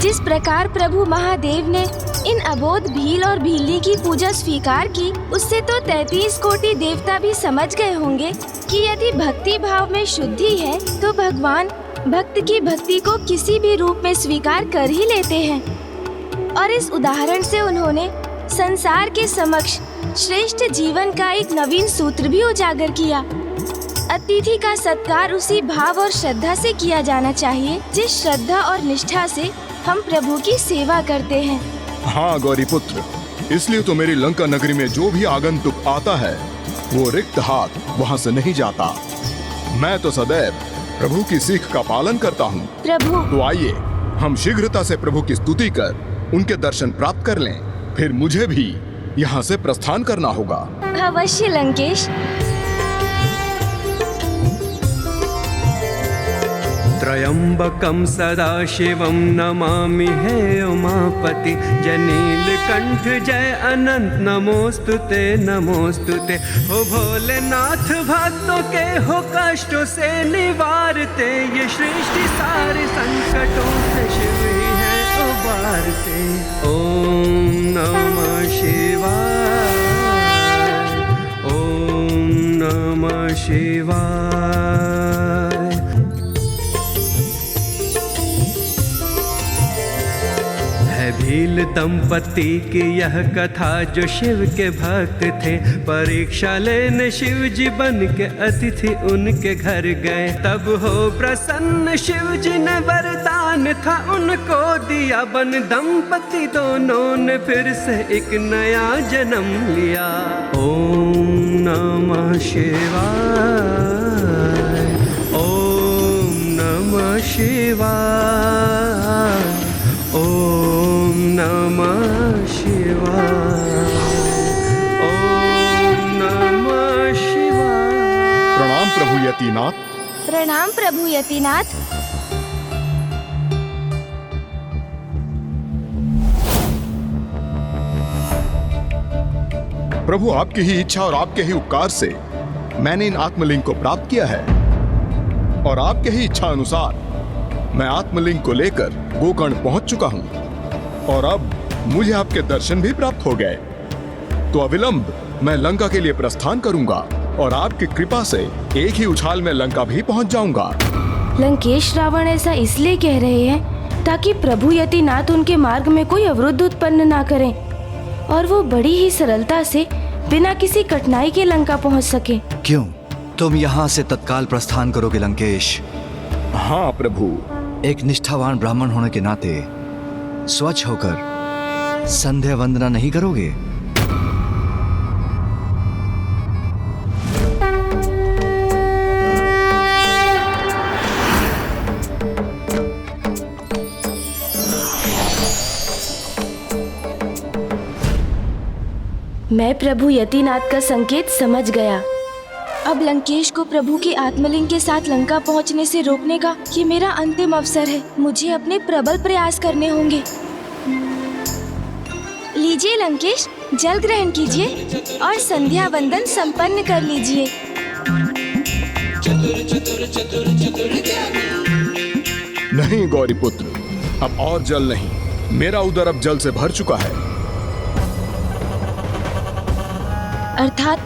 जिस प्रकार प्रभु महादेव ने इन अबोध भील और भीली की पूजा स्वीकार की, उससे तो 33 कोटि देवता भी समझ गए होंगे कि यदि भक्ति भाव में शुद्धि है तो भगवान भक्त की भक्ति को किसी भी रूप में स्वीकार कर ही लेते हैं। और इस उदाहरण से उन्होंने संसार के समक्ष श्रेष्ठ जीवन का एक नवीन सूत्र भी उजागर किया। अतिथि का सत्कार उसी भाव और श्रद्धा से किया जाना चाहिए जिस श्रद्धा और निष्ठा से हम प्रभु की सेवा करते हैं। हाँ गौरी पुत्र, इसलिए तो मेरी लंका नगरी में जो भी आगंतुक आता है वो रिक्त हाथ वहाँ से नहीं जाता। मैं तो सदैव प्रभु की सीख का पालन करता हूँ। प्रभु, तो आइए हम शीघ्रता से प्रभु की स्तुति कर उनके दर्शन प्राप्त कर लें, फिर मुझे भी यहाँ से प्रस्थान करना होगा। अवश्य लंकेश। त्रयंबकं सदाशिवं नमामि हे उमापति, जनीलकंठ जय अनंत नमोस्तुते नमोस्तुते। हो भोलेनाथ भक्तों के हो कष्टों से निवारते, ये सृष्टि सारे संकटों से शिव ही है उबारते। ओम नमः शिवाय, ओम नमः शिवाय। भील दंपति की यह कथा जो शिव के भक्त थे, परीक्षा लेने शिव जी बन के अतिथि उनके घर गए। तब हो प्रसन्न शिव जी ने वरदान था उनको दिया, बन दंपति दोनों ने फिर से एक नया जन्म लिया। ओम नमः शिवाय, ओम नमः शिवाय, ओम नमः शिवाय, ओम नमः शिवाय। प्रणाम प्रभु यतिनाथ। प्रणाम प्रभु यतिनाथ। प्रभु, आपकी ही इच्छा और आपके ही उपकार से मैंने इन आत्मलिंग को प्राप्त किया है, और आपके ही इच्छा अनुसार मैं आत्मलिंग को लेकर गोकर्ण पहुंच चुका हूं, और अब मुझे आपके दर्शन भी प्राप्त हो गए। तो अविलंब मैं लंका के लिए प्रस्थान करूंगा, और आपकी कृपा से एक ही उछाल में लंका भी पहुंच जाऊंगा। लंकेश रावण ऐसा इसलिए कह रहे हैं ताकि प्रभु यतिनाथ उनके मार्ग में कोई अवरोध उत्पन्न ना करें, और वो बड़ी ही सरलता से बिना किसी कठिनाई के लंका पहुंच सके। क्यों? तुम यहाँ से तत्काल प्रस्थान करोगे लंकेश? हाँ प्रभु। एक निष्ठावान ब्राह्मण होने के नाते स्वच्छ होकर संध्या वंदना नहीं करोगे? मैं प्रभु यतिनाथ का संकेत समझ गया। अब लंकेश को प्रभु के आत्मलिंग के साथ लंका पहुंचने से रोकने का ये मेरा अंतिम अवसर है। मुझे अपने प्रबल प्रयास करने होंगे। लीजिए लंकेश, जल ग्रहण कीजिए और संध्या वंदन संपन्न कर लीजिए। नहीं गौरी पुत्र, अब और जल नहीं। मेरा उदर अब जल से भर चुका है। अर्थात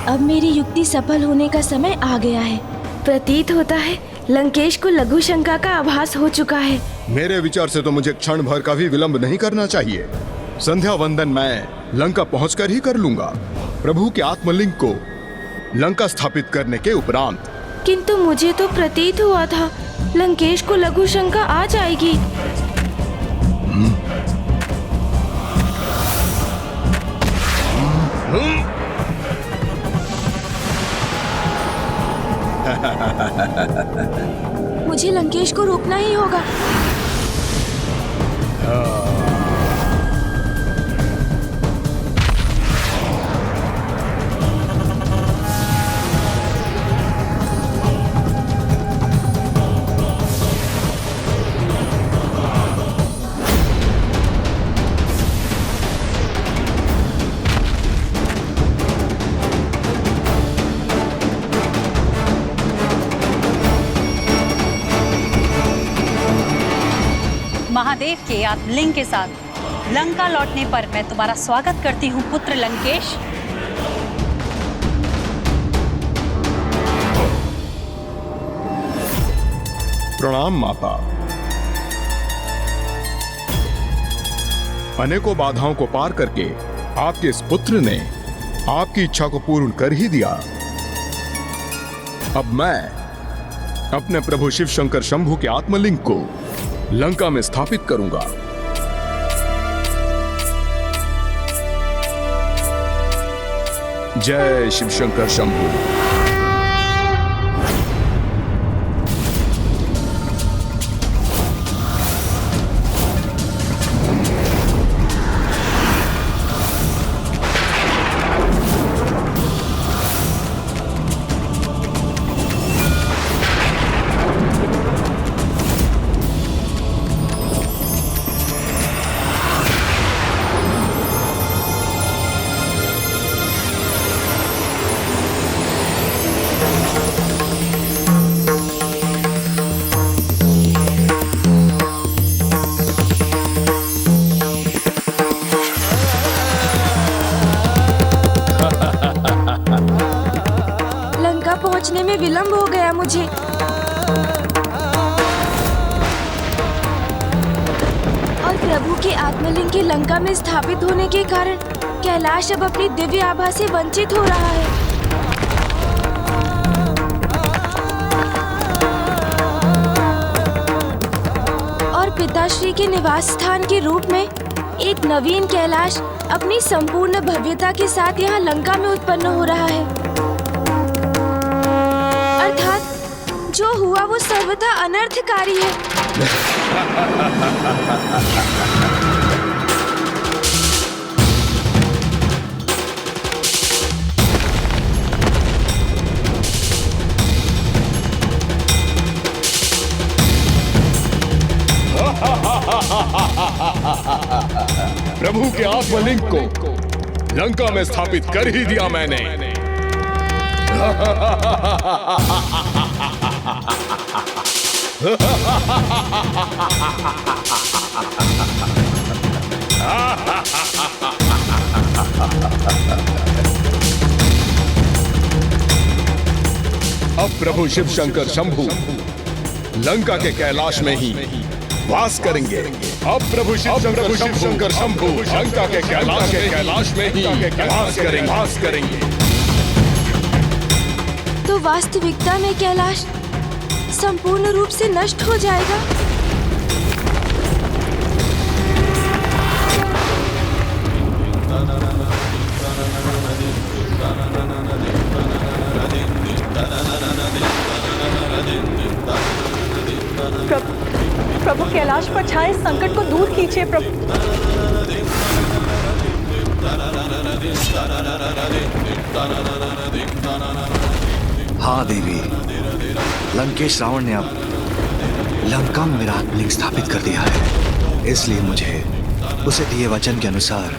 अब मेरी युक्ति सफल होने का समय आ गया है। प्रतीत होता है लंकेश को लघु शंका का आभास हो चुका है। मेरे विचार से तो मुझे क्षण भर का भी विलंब नहीं करना चाहिए। संध्या वंदन मैं लंका पहुंचकर ही कर लूंगा, प्रभु के आत्मलिंग को लंका स्थापित करने के उपरांत। किंतु मुझे तो प्रतीत हुआ था लंकेश को लघु शंका आ जाएगी। मुझे लंकेश को रोकना ही होगा। के आत्मलिंग के साथ लंका लौटने पर मैं तुम्हारा स्वागत करती हूँ पुत्र लंकेश। प्रणाम माता। अनेकों बाधाओं को पार करके आपके इस पुत्र ने आपकी इच्छा को पूर्ण कर ही दिया। अब मैं अपने प्रभु शिव शंकर शंभु के आत्मलिंग को लंका में स्थापित करूंगा। जय शिव शंकर शंभु। पहुंचने में विलंब हो गया मुझे। और प्रभु के आत्मलिंग के लंका में स्थापित होने के कारण कैलाश अब अपनी दिव्य आभा से वंचित हो रहा है। और पिताश्री के निवास स्थान के रूप में एक नवीन कैलाश अपनी संपूर्ण भव्यता के साथ यहाँ लंका में उत्पन्न हो रहा है। अर्थात जो हुआ वो सर्वथा अनर्थकारी है। प्रभु के आत्मलिंग को लंका में स्थापित कर ही दिया मैंने। अब प्रभु शिव शंकर शंभु लंका के कैलाश में ही वास करेंगे। अब प्रभु शिव शंकर शंभु लंका के कैलाश में ही वास करेंगे। तो वास्तविकता में कैलाश संपूर्ण रूप से नष्ट हो जाएगा। प्रभु कैलाश पर छाए संकट को दूर कीजिए प्रभु। हाँ देवी, लंकेश रावण ने अब लंका में मेरा आत्मलिंग स्थापित कर दिया है। इसलिए मुझे उसे दिए वचन के अनुसार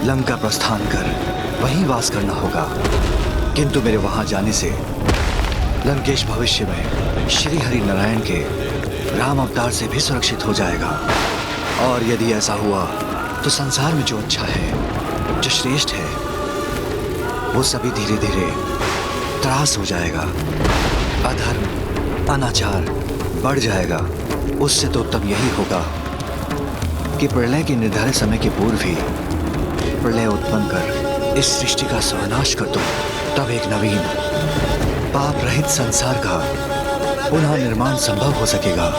लंका प्रस्थान कर वहीं वास करना होगा। किंतु मेरे वहां जाने से लंकेश भविष्य में श्री हरि नारायण के राम अवतार से भी सुरक्षित हो जाएगा। और यदि ऐसा हुआ तो संसार में जो अच्छा है, जो श्रेष्ठ है, वो सभी धीरे धीरे त्रास हो जाएगा। अधर्म, अनाचार बढ़ जाएगा। उससे तो उत्तम यही होगा कि प्रलय के निर्धारित समय के पूर्व ही प्रलय उत्पन्न कर इस सृष्टि का सर्वनाश कर दूं। तब एक नवीन पाप रहित संसार का पुनः निर्माण संभव हो सकेगा।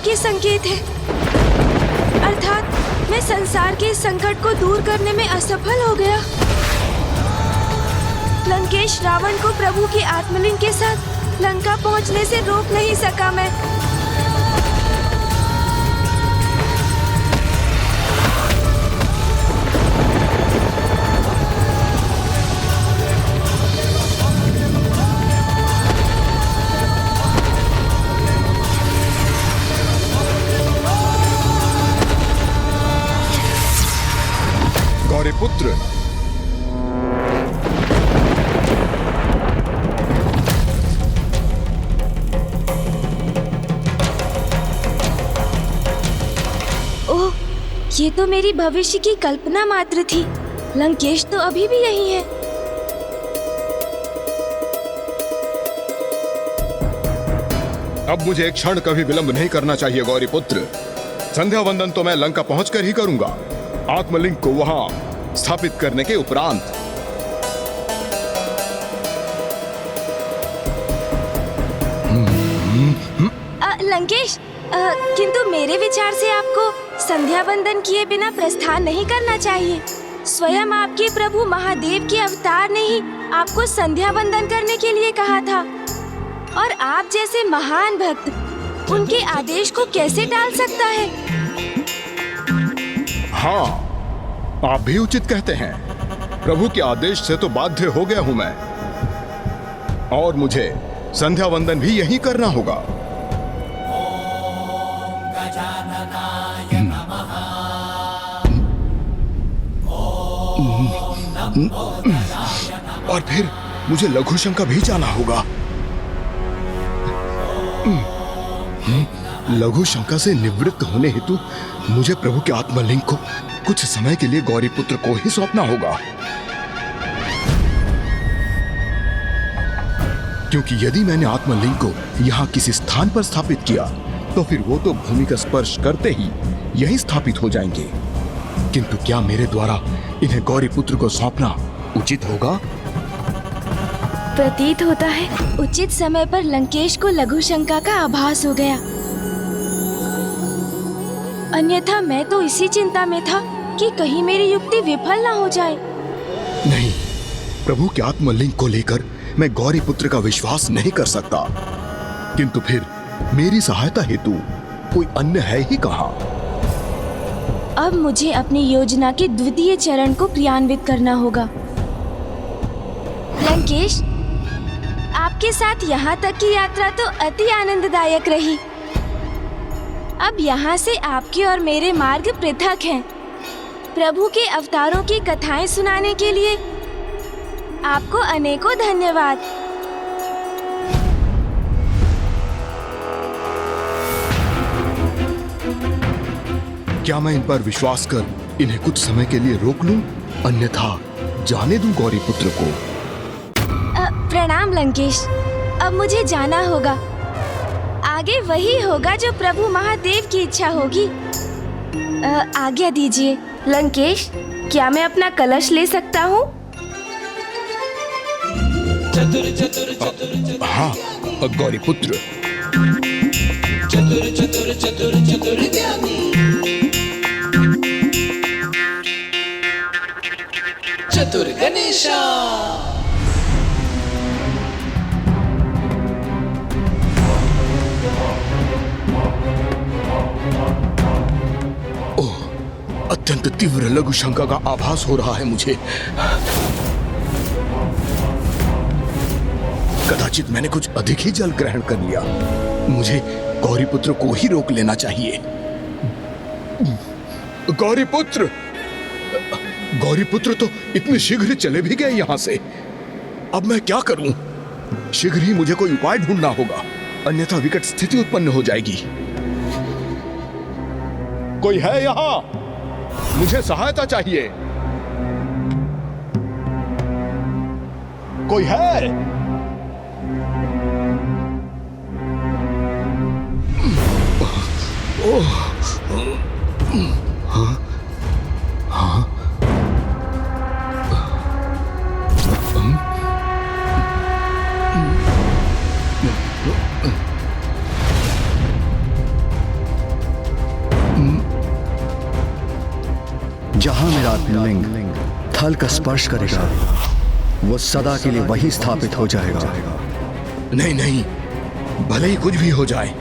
के संकेत है। अर्थात मैं संसार के इस संकट को दूर करने में असफल हो गया। लंकेश रावण को प्रभु के आत्मलिंग के साथ लंका पहुंचने से रोक नहीं सका मैं। गौरीपुत्र, ओह, ये तो मेरी भविष्य की कल्पना मात्र थी। लंकेश तो अभी भी यही है। अब मुझे एक क्षण कभी विलंब नहीं करना चाहिए गौरीपुत्र। संध्या वंदन तो मैं लंका पहुंचकर ही करूंगा, आत्मलिंग को वहां स्थापित करने के उपरांत। लंकेश, किंतु मेरे विचार से आपको संध्या वंदन किए बिना प्रस्थान नहीं करना चाहिए। स्वयं आपके प्रभु महादेव के अवतार ने ही आपको संध्या वंदन करने के लिए कहा था, और आप जैसे महान भक्त उनके आदेश को कैसे टाल सकता है? हाँ, आप भी उचित कहते हैं। प्रभु के आदेश से तो बाध्य हो गया हूं मैं, और मुझे संध्या वंदन भी यही करना होगा। और फिर मुझे लघु शंका भी जाना होगा। लघु शंका से निवृत्त होने हेतु मुझे प्रभु के आत्मलिंग को कुछ समय के लिए गौरीपुत्र को ही सौंपना होगा, क्योंकि यदि मैंने आत्मलिंग को यहाँ किसी स्थान पर स्थापित किया तो फिर वो तो भूमि का स्पर्श करते ही यहीं स्थापित हो जाएंगे। किंतु क्या मेरे द्वारा इन्हें गौरीपुत्र को सौंपना उचित होगा? प्रतीत होता है उचित समय पर लंकेश को लघु शंका का आभास हो गया। अन्यथा मैं तो इसी चिंता में था कि कहीं मेरी युक्ति विफल ना हो जाए। नहीं, प्रभु के आत्मलिंग को लेकर मैं गौरीपुत्र का विश्वास नहीं कर सकता। किंतु फिर मेरी सहायता हेतु कोई अन्य है ही कहाँ? अब मुझे अपनी योजना के द्वितीय चरण को क्रियान्वित करना होगा। लंकेश, आपके साथ यहाँ तक की यात्रा तो अति आनंददायक रही। अब यहाँ से आपके और मेरे मार्ग पृथक हैं। प्रभु के अवतारों की कथाएं सुनाने के लिए आपको अनेकों धन्यवाद। क्या मैं इन पर विश्वास कर इन्हें कुछ समय के लिए रोक लूं? अन्यथा जाने दूं गौरीपुत्र को? प्रणाम लंकेश, अब मुझे जाना होगा। आगे वही होगा जो प्रभु महादेव की इच्छा होगी। आज्ञा दीजिए। लंकेश, क्या मैं अपना कलश ले सकता हूँ? हाँ गौरीपुत्र। चतुर चतुर चतुर चतुर ज्ञानी, चतुर गणेशा। अत्यंत तीव्र लघु शंका का आभास हो रहा है मुझे। कदाचित मैंने कुछ अधिक ही जल ग्रहण कर लिया। मुझे गौरीपुत्र को ही रोक लेना चाहिए। गौरीपुत्र, गौरीपुत्र तो इतने शीघ्र चले भी गए यहां से। अब मैं क्या करूं? शीघ्र ही मुझे कोई उपाय ढूंढना होगा, अन्यथा विकट स्थिति उत्पन्न हो जाएगी। कोई है यहां? मुझे सहायता चाहिए। कोई है? ओह, हाँ, हाँ, जहां मेरा आत्मलिंग थल का स्पर्श करेगा वो सदा के लिए वही स्थापित हो जाएगा। नहीं नहीं, भले ही कुछ भी हो जाए,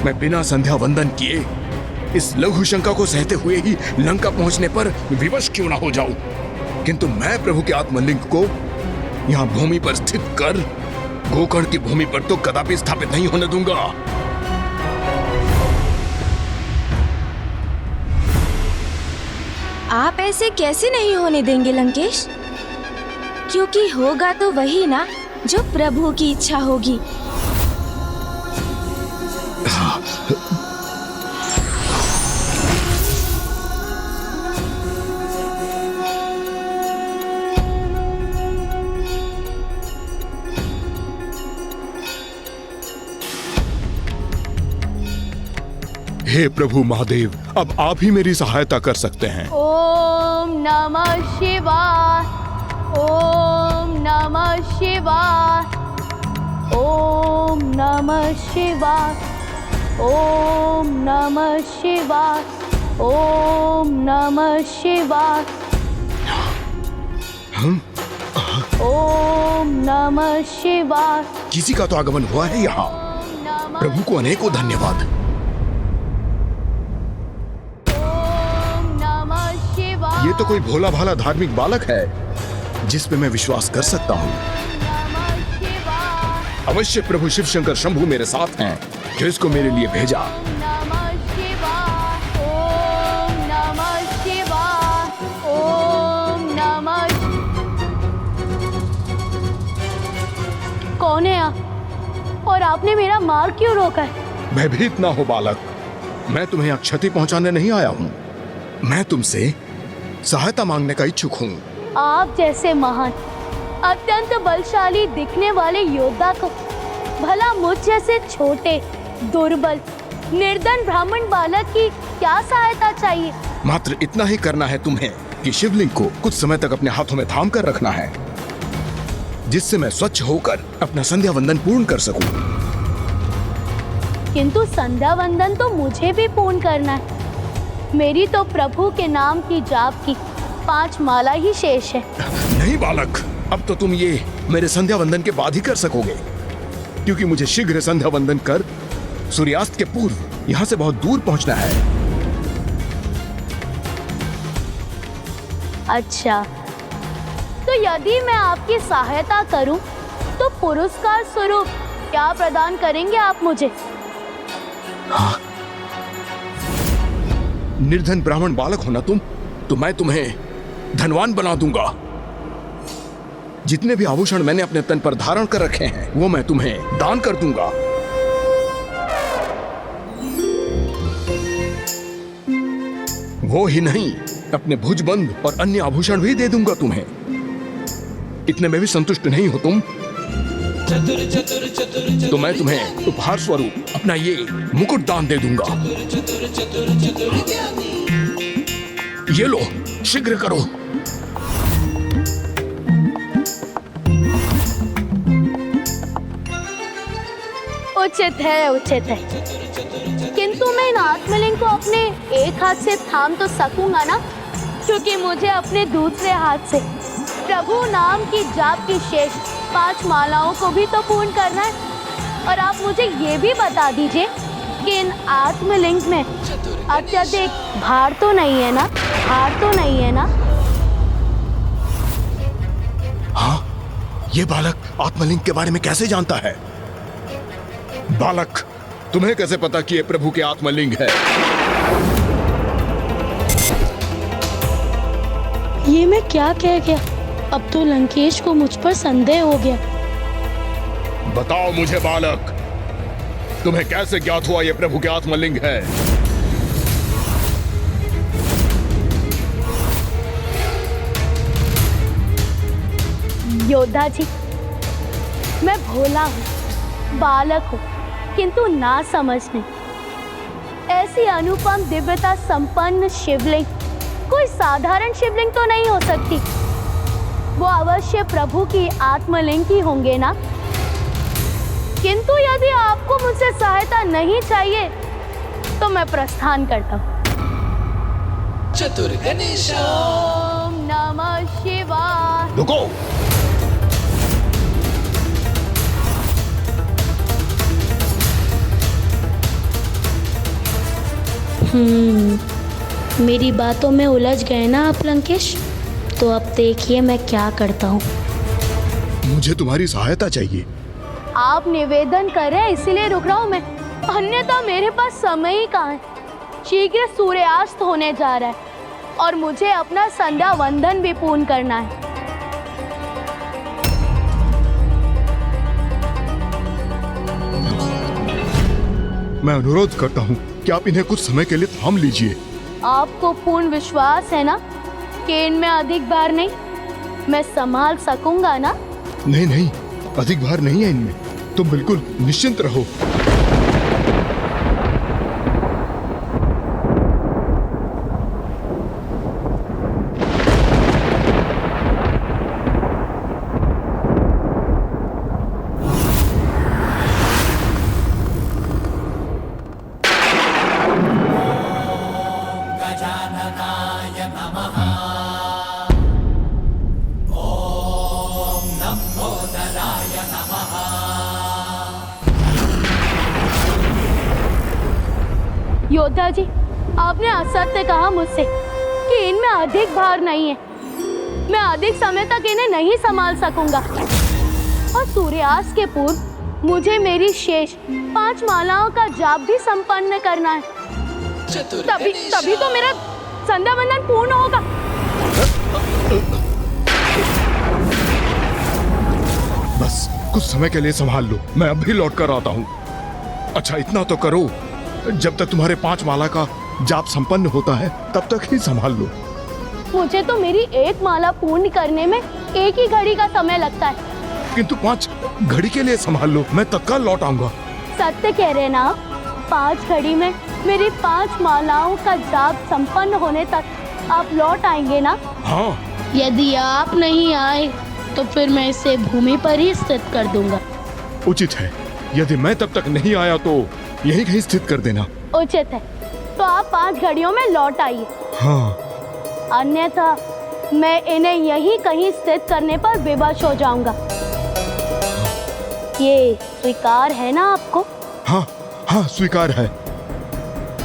मैं बिना संध्या वंदन किए इस लघु शंका को सहते हुए ही लंका पहुंचने पर विवश क्यों ना हो जाऊं, किंतु मैं प्रभु के आत्मलिंग को यहां भूमि पर स्थित कर गोकर्ण की भूमि पर तो कदापि स्थापित नहीं होने दूंगा। आप ऐसे कैसे नहीं होने देंगे लंकेश? क्योंकि होगा तो वही ना जो प्रभु की इच्छा होगी। हे प्रभु महादेव, अब आप ही मेरी सहायता कर सकते हैं। ओम नमः शिवाय, ओम नमः शिवाय, ओम नमः शिवाय, ओम नमः शिवाय, ओम नमः शिवाय, ओम नमः शिवाय। किसी का तो आगमन हुआ है यहाँ। प्रभु को अनेकों धन्यवाद। ये तो कोई भोला भाला धार्मिक बालक है जिस पे मैं विश्वास कर सकता हूँ। अवश्य प्रभु शिव शंकर शंभु मेरे साथ हैं जो इसको मेरे लिए भेजा। कौन है आप और आपने मेरा मार्ग क्यों रोका है? भयभीत ना हो बालक, मैं तुम्हें यहाँ क्षति पहुंचाने नहीं आया हूँ। मैं तुमसे सहायता मांगने का इच्छुक हूँ। आप जैसे महान अत्यंत बलशाली दिखने वाले योद्धा को भला मुझ जैसे छोटे दुर्बल निर्धन ब्राह्मण बालक की क्या सहायता चाहिए? मात्र इतना ही करना है तुम्हें कि शिवलिंग को कुछ समय तक अपने हाथों में थाम कर रखना है, जिससे मैं स्वच्छ होकर अपना संध्या वंदन पूर्ण कर सकूं। किंतु संध्या वंदन तो मुझे भी पूर्ण करना है। मेरी तो प्रभु के नाम की जाप की 5 माला ही शेष है। नहीं बालक, अब तो तुम ये मेरे संध्या वंदन के बाद ही कर सकोगे, क्योंकि मुझे शीघ्र संध्या वंदन कर सूर्यास्त के पूर्व यहाँ से बहुत दूर पहुँचना है। अच्छा, तो यदि मैं आपकी सहायता करूं, तो पुरस्कार स्वरूप क्या प्रदान करेंगे आप मुझे? हाँ। निर्धन ब्राह्मण बालक हो ना तुम, तो मैं तुम्हें धनवान बना दूंगा। जितने भी आभूषण मैंने अपने तन पर धारण कर रखे हैं वो मैं तुम्हें दान कर दूंगा। वो ही नहीं, अपने भुजबंद और अन्य आभूषण भी दे दूंगा तुम्हें। इतने में भी संतुष्ट नहीं हो तुम? चतुर चतुर चतुर तो मैं तुम्हें उपहार स्वरूप अपना ये मुकुट दान दे दूंगा। चतुर चतुर चतुर ज्ञानी। ये लो, शीघ्र करो। उचित है, उचित है। किंतु मैं इन आत्मलिंग को अपने एक हाथ से थाम तो सकूंगा ना, क्योंकि मुझे अपने दूसरे हाथ से प्रभु नाम की जाप की शेष 5 मालाओं को भी तो पूर्ण करना है। और आप मुझे ये भी बता दीजिए कि इन आत्मलिंग में अत्यधिक भार तो नहीं है ना? भार तो नहीं है ना? हाँ, ये बालक आत्मलिंग के बारे में कैसे जानता है? बालक, तुम्हें कैसे पता कि ये प्रभु के आत्मलिंग है? ये मैं क्या कह गया? अब तो लंकेश को मुझ पर संदेह हो गया। बताओ मुझे बालक, तुम्हें कैसे ज्ञात हुआ ये प्रभु के आत्मलिंग है? योद्धा जी, मैं भोला हूँ, बालक हूँ, किंतु ना समझने। ऐसी अनुपम दिव्यता संपन्न शिवलिंग कोई साधारण शिवलिंग तो नहीं हो सकती। वो अवश्य प्रभु की आत्मलिंग ही होंगे ना? किंतु यदि आपको मुझसे सहायता नहीं चाहिए तो मैं प्रस्थान करता हूँ। चतुर गणेशा। ओम नमः शिवाय। रुको। मेरी बातों में उलझ गए ना आप लंकेश? तो अब देखिए मैं क्या करता हूँ। मुझे तुम्हारी सहायता चाहिए। आप निवेदन कर रहे हैं इसीलिए रुक रहा हूँ मैं, अन्यथा मेरे पास समय ही कहाँ है। शीघ्र सूर्यास्त होने जा रहा है और मुझे अपना संध्या वंदन भी पूर्ण करना है। मैं अनुरोध करता हूँ कि आप इन्हें कुछ समय के लिए थाम लीजिए। आपको पूर्ण विश्वास है ना कि इनमें अधिक भार नहीं, मैं संभाल सकूंगा ना? नहीं नहीं, अधिक भार नहीं है इनमें, तुम बिल्कुल निश्चिंत रहो। योद्धा जी, आपने असत्य कहा मुझसे कि इनमें अधिक भार नहीं है। मैं अधिक समय तक इन्हें नहीं संभाल सकूंगा और सूर्यास्त के पूर्व मुझे मेरी शेष 5 मालाओं का जाप भी संपन्न करना है। तभी तो मेरा संध्या वंदन पूर्ण होगा। बस कुछ समय के लिए संभाल लो, मैं अभी लौट कर आता हूँ। अच्छा इतना तो करो, जब तक तुम्हारे 5 माला का जाप संपन्न होता है तब तक ही संभाल लो। मुझे तो मेरी 1 माला पूर्ण करने में 1 ही घड़ी का समय लगता है। किंतु 5 घड़ी के लिए संभाल लो, मैं तत्काल लौट आऊंगा। सत्य कह रहे ना आप? 5 घड़ी में मेरी 5 मालाओं का जाप संपन्न होने तक आप लौट आएंगे ना? हाँ। यदि आप नहीं आए तो फिर मैं इसे भूमि पर ही स्थित कर दूंगा। उचित है, यदि मैं तब तक नहीं आया तो यही कहीं स्थित कर देना। उचित है, तो आप 5 घड़ियों में लौट आइए। हाँ। अन्यथा मैं इन्हें यहीं कहीं स्थित करने पर विवश हो जाऊंगा। ये स्वीकार है ना आपको? हाँ हाँ स्वीकार है,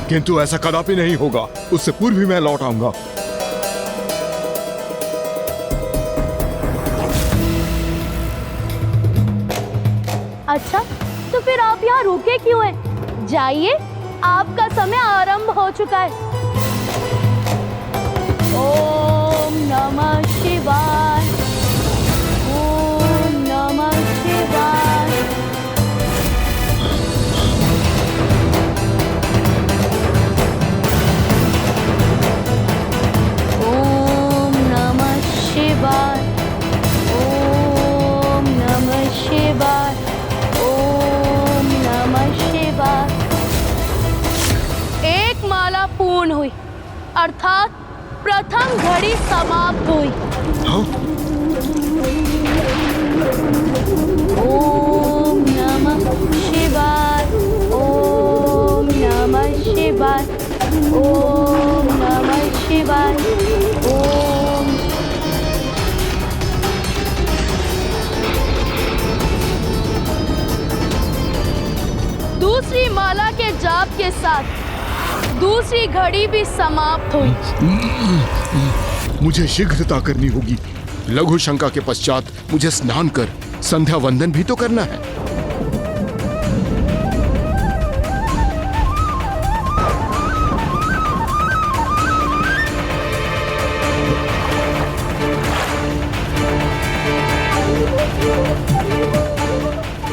किंतु ऐसा कदापि नहीं होगा। उससे पूर्व ही मैं लौट आऊंगा। अच्छा, तो फिर आप यहाँ रुके क्यों हैं? जाइए, आपका समय आरंभ हो चुका है। ओम नमः शिवाय। ओम नमः शिवाय। ओम नमः शिवाय। ओम नमः शिवाय। ओम नमः शिवाय। 1 माला पूर्ण हुई, अर्थात प्रथम घड़ी समाप्त हुई। हाँ? ओम नमः शिवाय। ओम नमः शिवाय। ओम नमः शिवाय। ओम। दूसरी माला के जाप के साथ दूसरी घड़ी भी समाप्त हुई। मुझे शीघ्रता करनी होगी। लघु शंका के पश्चात मुझे स्नान कर संध्या वंदन भी तो करना है।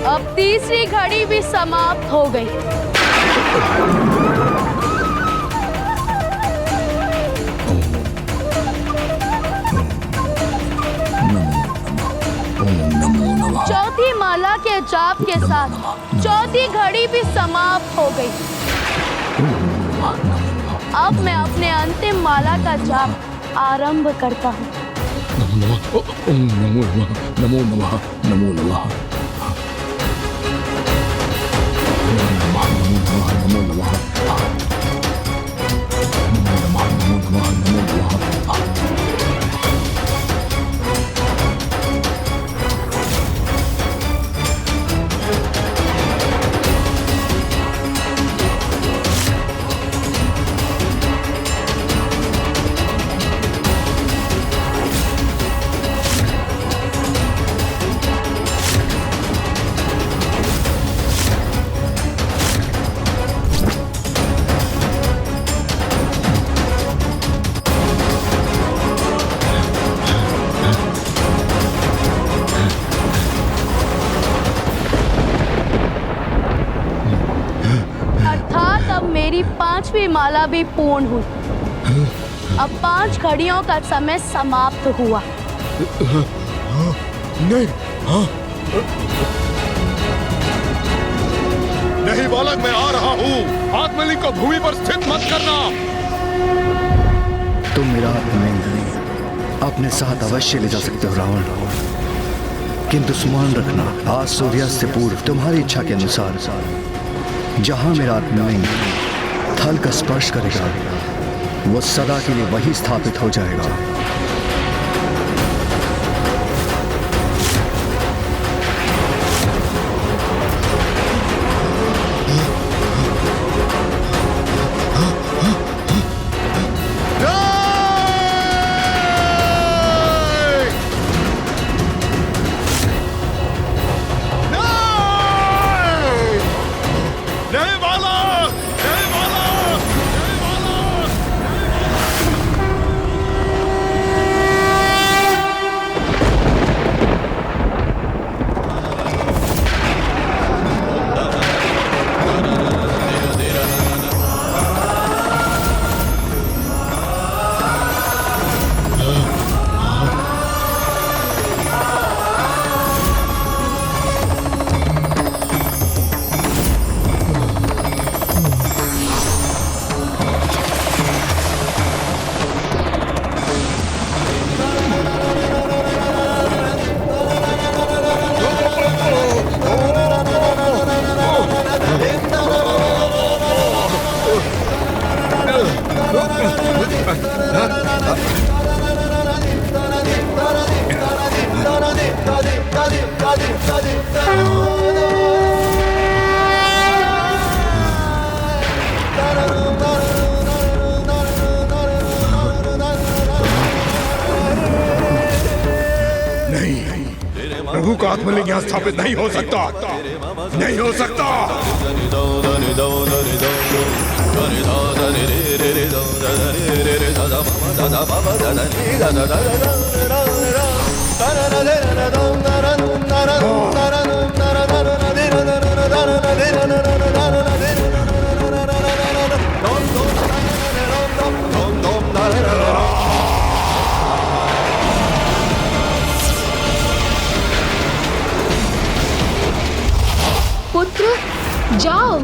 अब तीसरी घड़ी भी समाप्त हो गई। चौथी माला के जाप के साथ चौथी घड़ी भी समाप्त हो गई। अब मैं अपने अंतिम माला का जाप आरंभ करता हूँ। नमो नमः, नमो नमः, नमो नमः। नमो नमः, नमो नमः। नमः नमो महाप्रभा। अर्थात अब मेरी 5वीं माला भी पूर्ण हुई। अब 5 घड़ियों का समय समाप्त हुआ। नहीं, हाँ नहीं बालक, मैं आ रहा हूँ। आत्मलिंग को भूमि पर स्थित मत करना। तुम मेरा आत्मलिंग अपने साथ अवश्य ले जा सकते हो रावण, किंतु स्मरण रखना, आज सूर्यास्त से पूर्व तुम्हारी इच्छा के अनुसार जहां मेरा आत्मलिंग थल का स्पर्श करेगा वो सदा के लिए वही स्थापित हो जाएगा। प्रभु का आत्मलिंग यहाँ स्थापित नहीं हो सकता, नहीं हो सकता। पुत्र, जाओ,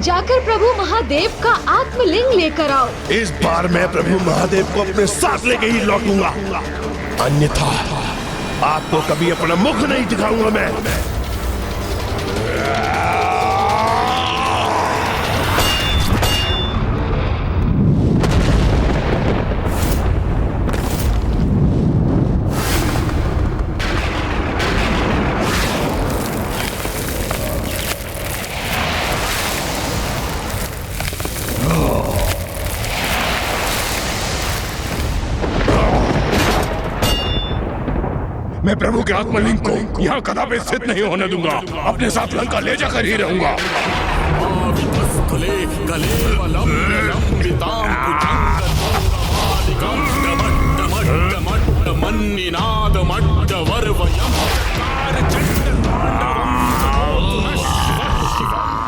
जाकर प्रभु महादेव का आत्मलिंग लेकर आओ। इस बार मैं प्रभु महादेव को अपने साथ लेके ही लौटूंगा, अन्यथा आपको कभी अपना मुख नहीं दिखाऊंगा मैं। मैं प्रभु के आत्मलिंग को यहाँ कदापि स्थित नहीं होने दूंगा। अपने साथ लंका ले जाकर ही रहूंगा।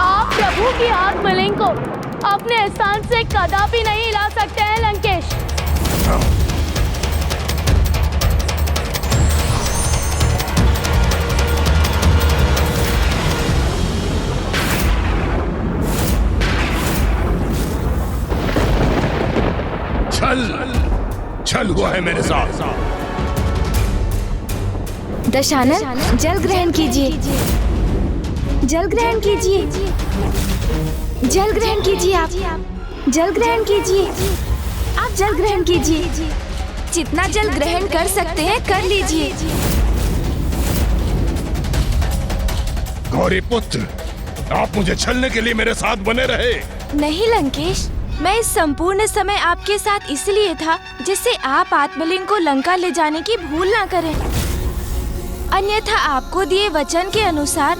आप प्रभु की आत्मलिंग को अपने स्थान से कदापि नहीं हिला सकते हैं लंकेश। छल हुआ है मेरे साथ। दशानन, जल ग्रहण कीजिए, जल ग्रहण कीजिए, जल ग्रहण कीजिए, आप जल ग्रहण कीजिए, आप आप जल ग्रहण कीजिए। जितना जल ग्रहण कर सकते हैं कर लीजिए। गौरी पुत्र, आप मुझे छलने के लिए मेरे साथ बने रहे। नहीं लंकेश, मैं इस संपूर्ण समय आपके साथ इसलिए था जिससे आप आत्मलिंग को लंका ले जाने की भूल ना करें। अन्यथा आपको दिए वचन के अनुसार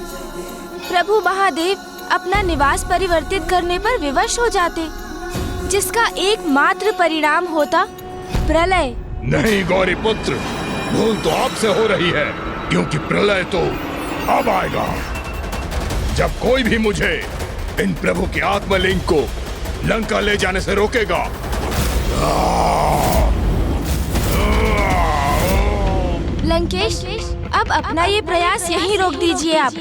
प्रभु महादेव अपना निवास परिवर्तित करने पर विवश हो जाते, जिसका एकमात्र परिणाम होता प्रलय। नहीं गौरी पुत्र, भूल तो आपसे हो रही है, क्योंकि प्रलय तो अब आएगा जब कोई भी मुझे इन प्रभु के आत्मलिंग को लंका ले जाने से रोकेगा। लंकेश, अब अपना ये प्रयास यहीं रोक दीजिए आप,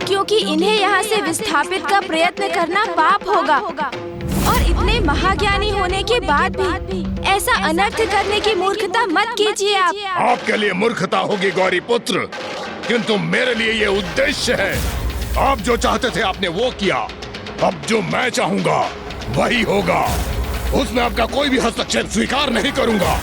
क्योंकि इन्हें यहाँ से विस्थापित का प्रयत्न करना पाप होगा। और इतने महाज्ञानी होने के बाद भी ऐसा अनर्थ करने की मूर्खता मत कीजिए आप। आपके लिए मूर्खता होगी गौरी पुत्र, किंतु मेरे लिए ये उद्देश्य है। आप जो चाहते थे आपने वो किया, अब जो मैं चाहूंगा वही होगा। उसमें आपका कोई भी हस्तक्षेप स्वीकार नहीं करूंगा।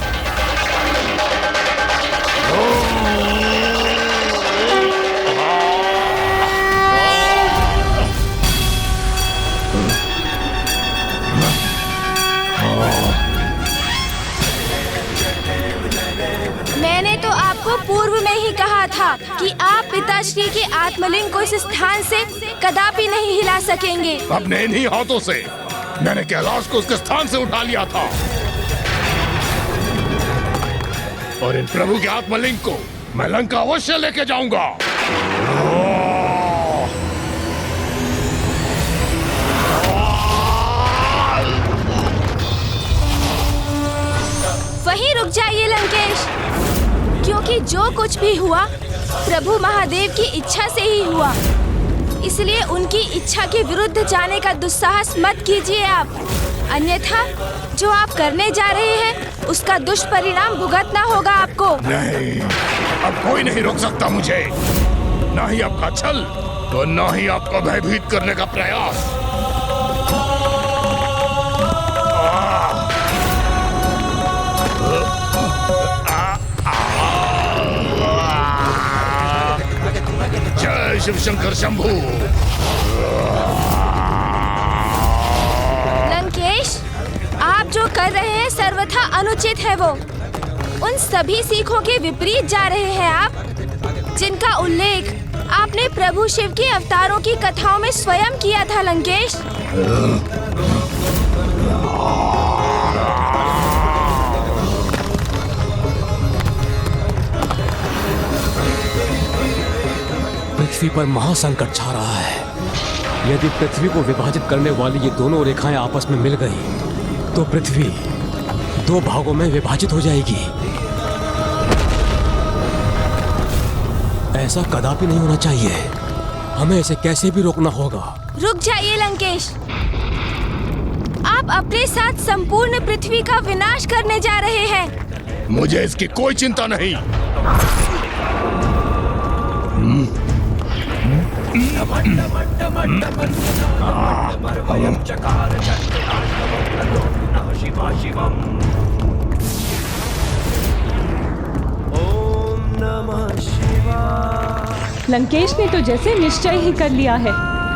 मैंने तो आपको पूर्व में ही कहा था कि आप पिताश्री के आत्मलिंग को इस स्थान से कदापि नहीं हिला सकेंगे। अपने इन्हीं हाथों से मैंने कैलाश को उसके स्थान से उठा लिया था, और इन प्रभु के आत्मलिंग को मैं लंका अवश्य लेके जाऊंगा। वहीं रुक जाइए लंकेश, क्योंकि जो कुछ भी हुआ प्रभु महादेव की इच्छा से ही हुआ, इसलिए उनकी इच्छा के विरुद्ध जाने का दुस्साहस मत कीजिए आप। अन्यथा जो आप करने जा रहे हैं उसका दुष्परिणाम भुगतना होगा आपको। नहीं, अब कोई नहीं रोक सकता मुझे, ना ही आपका छल तो ना ही आपको भयभीत करने का प्रयास। जय शिव शंकर शंभू। लंकेश, आप जो कर रहे हैं सर्वथा अनुचित है। वो उन सभी सीखों के विपरीत जा रहे हैं आप, जिनका उल्लेख आपने प्रभु शिव के अवतारों की कथाओं में स्वयं किया था लंकेश। पृथ्वी पर महासंकट छा रहा है। यदि पृथ्वी को विभाजित करने वाली ये दोनों रेखाएं आपस में मिल गई तो पृथ्वी दो भागों में विभाजित हो जाएगी। ऐसा कदापि नहीं होना चाहिए। हमें इसे कैसे भी रोकना होगा। रुक जाइए लंकेश, आप अपने साथ संपूर्ण पृथ्वी का विनाश करने जा रहे हैं। मुझे इसकी कोई चिंता नहीं। लंकेश ने तो जैसे निश्चय ही कर लिया है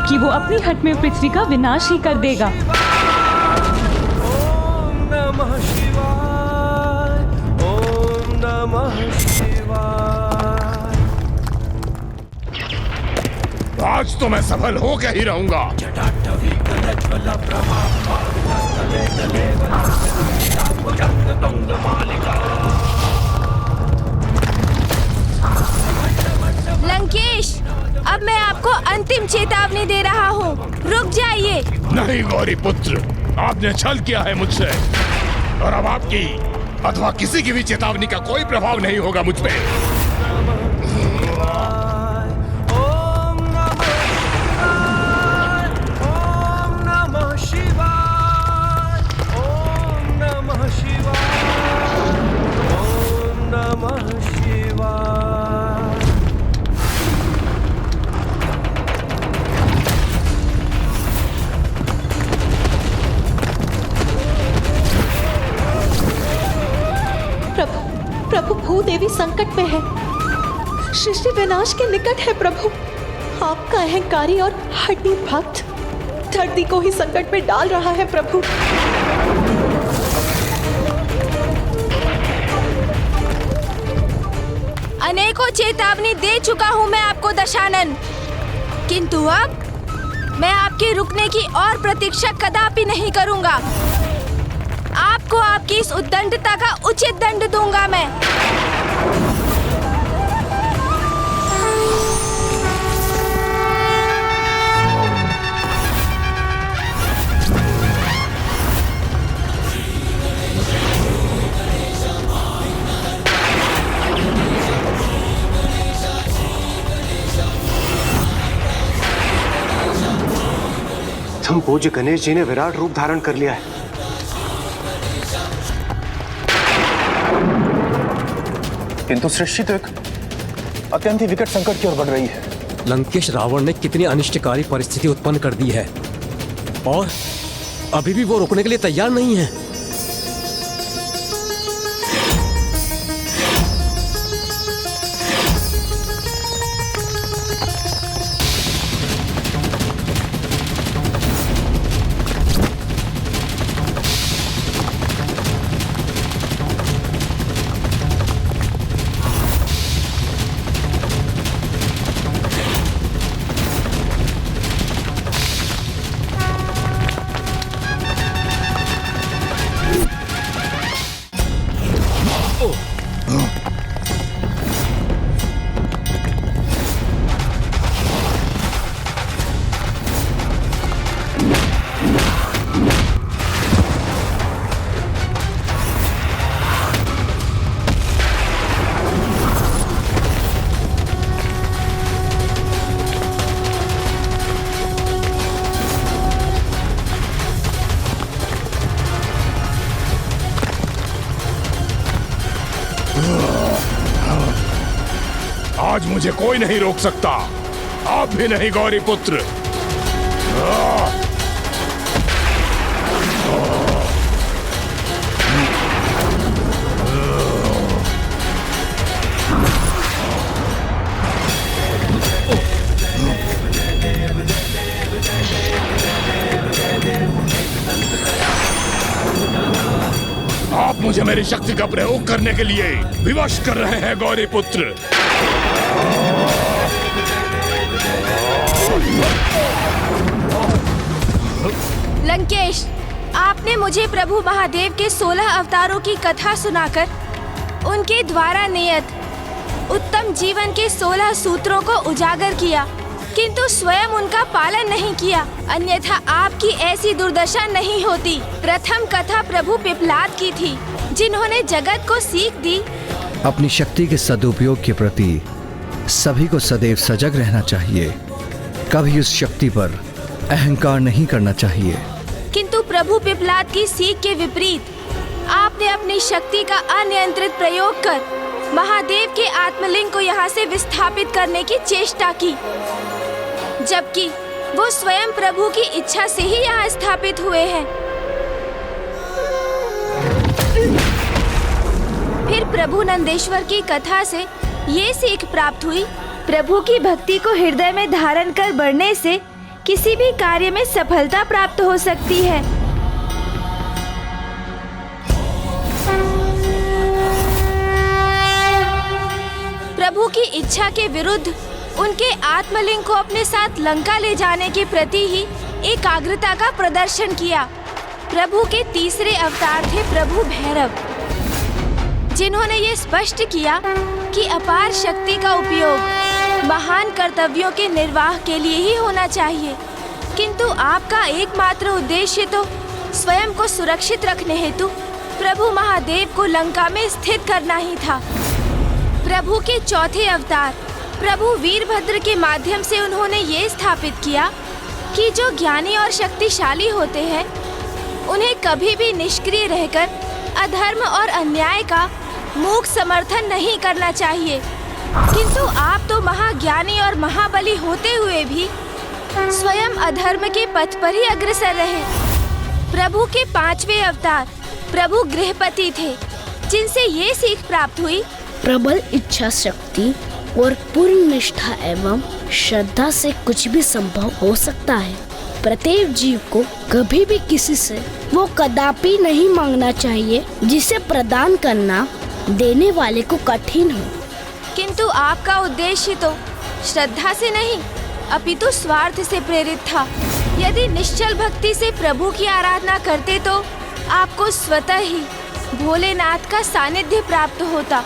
कि वो अपनी हट में पृथ्वी का विनाश ही कर देगा। ओम नमः शिवाय, ओम नमः शिवाय। आज तो मैं सफल होकर ही रहूंगा। लंकेश, अब मैं आपको अंतिम चेतावनी दे रहा हूँ, रुक जाइए। नहीं गौरी पुत्र, आपने छल किया है मुझसे, और अब आपकी अथवा किसी की भी चेतावनी का कोई प्रभाव नहीं होगा मुझ पे। प्रभु भूदेवी संकट में है, सृष्टि विनाश के निकट है। प्रभु, आपका अहंकारी और हड्डी भक्त धरती को ही संकट में डाल रहा है। प्रभु, अनेकों चेतावनी दे चुका हूँ मैं आपको दशानन, किंतु अब मैं आपके रुकने की और प्रतीक्षा कदापि नहीं करूँगा। आपको आपकी इस उद्दंडता का उचित दंड दूंगा मैं। हम पूज्य गणेश जी ने विराट रूप धारण कर लिया है। किंतु सृष्टि तो एक अत्यंत ही विकट संकट की ओर बढ़ रही है। लंकेश रावण ने कितनी अनिष्टकारी परिस्थिति उत्पन्न कर दी है और अभी भी वो रोकने के लिए तैयार नहीं है। आज मुझे कोई नहीं रोक सकता, आप भी नहीं गौरी पुत्र। आप मुझे मेरी शक्ति का प्रयोग करने के लिए विवश कर रहे हैं गौरी पुत्र। लंकेश, आपने मुझे प्रभु महादेव के 16 अवतारों की कथा सुनाकर उनके द्वारा नियत उत्तम जीवन के 16 सूत्रों को उजागर किया, किंतु स्वयं उनका पालन नहीं किया, अन्यथा आपकी ऐसी दुर्दशा नहीं होती। प्रथम कथा प्रभु पिपलाद की थी, जिन्होंने जगत को सीख दी। अपनी शक्ति के सदुपयोग के प्रति सभी को सदैव सजग रहना चाहिए, कभी उस शक्ति पर अहंकार नहीं करना चाहिए। किंतु प्रभु पिपलाद की सीख के विपरीत आपने अपनी शक्ति का अनियंत्रित प्रयोग कर महादेव के आत्मलिंग को यहाँ से विस्थापित करने की चेष्टा की, जबकि वो स्वयं प्रभु की इच्छा से ही यहाँ स्थापित हुए हैं। फिर प्रभु नंदेश्वर की कथा से ये सीख प्राप्त हुई, प्रभु की भक्ति को हृदय में धारण कर बढ़ने से किसी भी कार्य में सफलता प्राप्त हो सकती है। प्रभु की इच्छा के विरुद्ध उनके आत्मलिंग को अपने साथ लंका ले जाने के प्रति ही एकाग्रता का प्रदर्शन किया। प्रभु के तीसरे अवतार थे प्रभु भैरव, जिन्होंने ये स्पष्ट किया कि अपार शक्ति का उपयोग महान कर्तव्यों के निर्वाह के लिए ही होना चाहिए, किंतु आपका एकमात्र उद्देश्य तो स्वयं को सुरक्षित रखने हेतु प्रभु महादेव को लंका में स्थित करना ही था। प्रभु के चौथे अवतार प्रभु वीरभद्र के माध्यम से उन्होंने ये स्थापित किया कि जो ज्ञानी और शक्तिशाली होते हैं उन्हें कभी भी निष्क्रिय रहकर अधर्म और अन्याय का मूक समर्थन नहीं करना चाहिए, किंतु आप तो महाज्ञानी और महाबली होते हुए भी स्वयं अधर्म के पथ पर ही अग्रसर रहे। प्रभु के पांचवें अवतार प्रभु गृहपति थे, जिनसे ये सीख प्राप्त हुई? प्रबल इच्छा शक्ति और पूर्ण निष्ठा एवं श्रद्धा से कुछ भी संभव हो सकता है। प्रत्येक जीव को कभी भी किसी से वो कदापि नहीं मांगना चाहिए जिसे प्रदान करना देने वाले को कठिन हो। किंतु आपका उद्देश्य तो श्रद्धा से नहीं अपितु स्वार्थ से प्रेरित था। यदि निश्चल भक्ति से प्रभु की आराधना करते तो आपको स्वतः ही भोलेनाथ का सानिध्य प्राप्त होता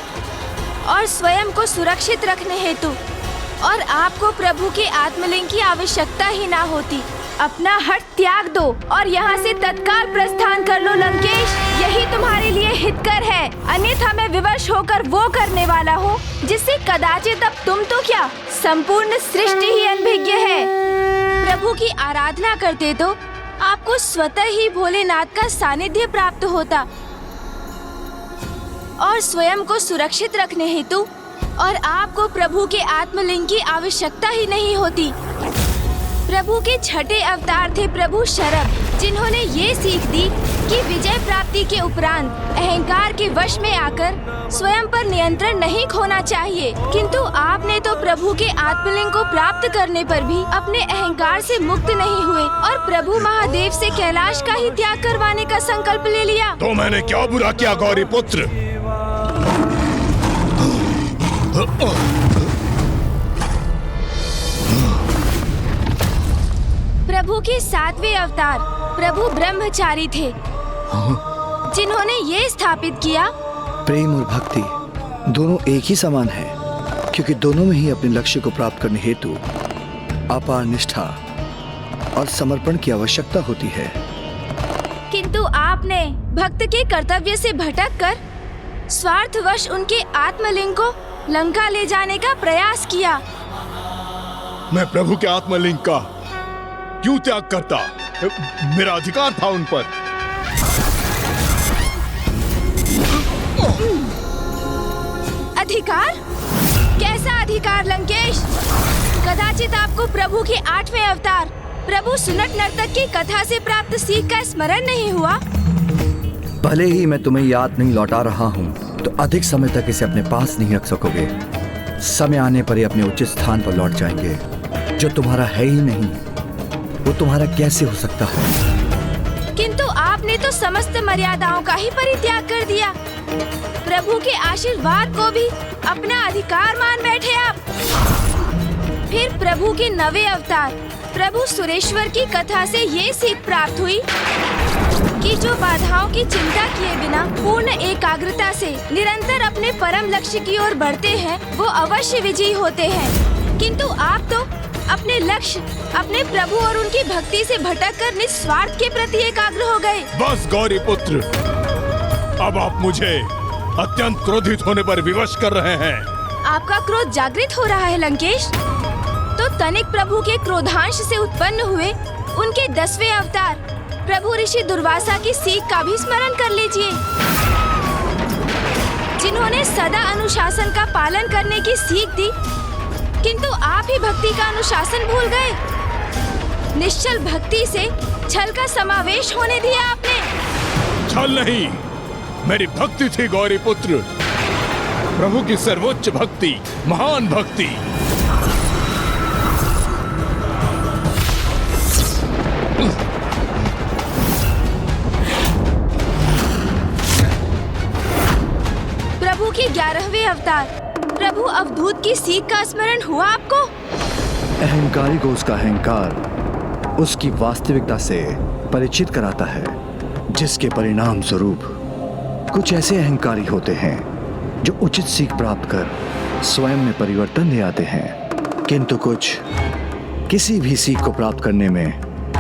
और स्वयं को सुरक्षित रखने हेतु और आपको प्रभु के आत्मलिंग की आवश्यकता ही ना होती। अपना हठ त्याग दो और यहाँ से तत्काल प्रस्थान कर लो लंकेश, यही तुम्हारे लिए हितकर है। अन्यथा मैं विवश होकर वो करने वाला हूँ जिससे कदाचित अब तुम तो क्या संपूर्ण सृष्टि ही अनभिज्ञ है। प्रभु की आराधना करते तो आपको स्वतः ही भोलेनाथ का सानिध्य प्राप्त होता और स्वयं को सुरक्षित रखने हेतु और आपको प्रभु के आत्मलिंग की आवश्यकता ही नहीं होती। प्रभु के छठे अवतार थे प्रभु शरभ, जिन्होंने ये सीख दी कि विजय प्राप्ति के उपरांत अहंकार के वश में आकर स्वयं पर नियंत्रण नहीं खोना चाहिए। किंतु आपने तो प्रभु के आत्मलिंग को प्राप्त करने पर भी अपने अहंकार से मुक्त नहीं हुए और प्रभु महादेव से कैलाश का ही त्याग करवाने का संकल्प ले लिया। तो मैंने क्या बुरा किया गौरी पुत्र? प्रभु के सातवें अवतार प्रभु ब्रह्मचारी थे, जिन्होंने ये स्थापित किया प्रेम और भक्ति दोनों एक ही समान है, क्योंकि दोनों में ही अपने लक्ष्य को प्राप्त करने हेतु अपार निष्ठा और समर्पण की आवश्यकता होती है। किंतु आपने भक्त के कर्तव्य से भटक कर स्वार्थवश उनके आत्मलिंग को लंका ले जाने का प्रयास किया। मैं प्रभु के आत्मलिंग का क्यों त्याग करता? मेरा अधिकार था उन पर। अधिकार? कैसा अधिकार लंकेश? कदाचित आपको प्रभु के आठवें अवतार प्रभु सुनट नर्तक की कथा से प्राप्त सीख का स्मरण नहीं हुआ? भले ही मैं तुम्हें याद नहीं लौटा रहा हूँ, तो अधिक समय तक इसे अपने पास नहीं रख सकोगे। समय आने पर ये अपने उचित स्थान पर लौट जाएंगे। जो तुम्हारा है ही नहीं, वो तुम्हारा कैसे हो सकता है? किंतु आपने तो समस्त मर्यादाओं का ही परित्याग कर दिया। प्रभु के आशीर्वाद को भी अपना अधिकार मान बैठे आप। फिर प्रभु के नवे अवतार प्रभु सुरेश्वर की कथा से ये सीख प्राप्त हुई कि जो बाधाओं की चिंता किए बिना पूर्ण एकाग्रता से निरंतर अपने परम लक्ष्य की ओर बढ़ते हैं, वो अवश्य विजयी होते हैं। किंतु आप तो अपने लक्ष्य, अपने प्रभु और उनकी भक्ति से भटककर निस्वार्थ के प्रति एकाग्र हो गए। बस गौरी पुत्र, अब आप मुझे अत्यंत क्रोधित होने पर विवश कर रहे हैं। आपका क्रोध जागृत हो रहा है लंकेश? तो तनिक प्रभु के क्रोधांश से उत्पन्न हुए उनके 10वें अवतार प्रभु ऋषि दुर्वासा की सीख का भी स्मरण कर लीजिए, जिन्होंने सदा अनुशासन का पालन करने की सीख दी। किंतु आप ही भक्ति का अनुशासन भूल गए। निश्चल भक्ति से छल का समावेश होने दिया आपने। छल नहीं, मेरी भक्ति थी गौरी पुत्र, प्रभु की सर्वोच्च भक्ति, महान भक्ति। प्रभु के 11वें अवतार प्रभु अवधूत की सीख का स्मरण हुआ आपको? अहंकारी को उसका अहंकार उसकी वास्तविकता से परिचित कराता है, जिसके परिणाम स्वरूप कुछ ऐसे अहंकारी होते हैं जो उचित सीख प्राप्त कर स्वयं में परिवर्तन ले आते हैं, किंतु कुछ किसी भी सीख को प्राप्त करने में